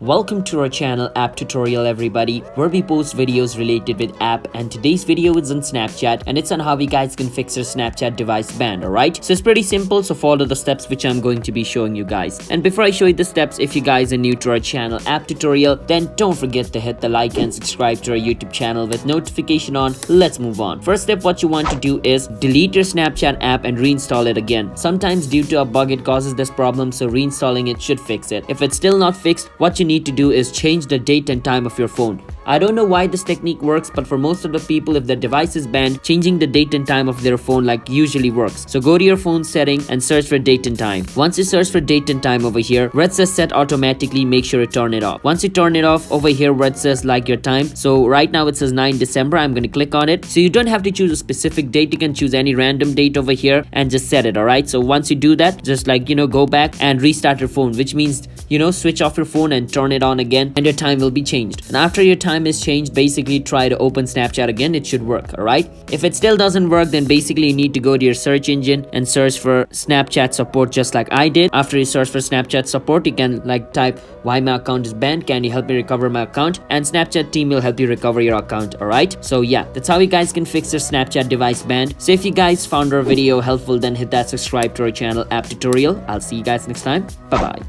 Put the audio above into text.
Welcome to our channel App Tutorial everybody, where we post videos related with app, and today's video is on Snapchat and it's on how you guys can fix your Snapchat device ban. Alright, so it's pretty simple, so follow the steps which I'm going to be showing you guys. And before I show you the steps, if you guys are new to our channel App Tutorial, then don't forget to hit the like and subscribe to our YouTube channel with notification on. Let's move on. First step, what you want to do is delete your Snapchat app and reinstall it again. Sometimes due to a bug it causes this problem, so reinstalling it should fix it. If it's still not fixed, what you need to do is change the date and time of your phone. I don't know why this technique works, but for most of the people, if the device is banned, changing the date and time of their phone usually works. So go to your phone setting and search for date and time. Once you search for date and time over here, where it says set automatically, make sure to turn it off. Once you turn it off, over here where it says like your time, so right now it says 9 December, I'm going to click on it. So you don't have to choose a specific date, you can choose any random date over here and just set it. Alright, so once you do that, just go back and restart your phone, which means switch off your phone and turn it on again, and your time will be changed. And after your time is changed, basically try to open Snapchat again. It should work. Alright, if it still doesn't work, then basically you need to go to your search engine and search for Snapchat support, just like I did. After you search for Snapchat support, you can type why my account is banned, can you help me recover my account, and Snapchat team will help you recover your account. Alright, so yeah, that's how you guys can fix your Snapchat device ban. So if you guys found our video helpful, then hit that subscribe to our channel App Tutorial. I'll see you guys next time. Bye bye.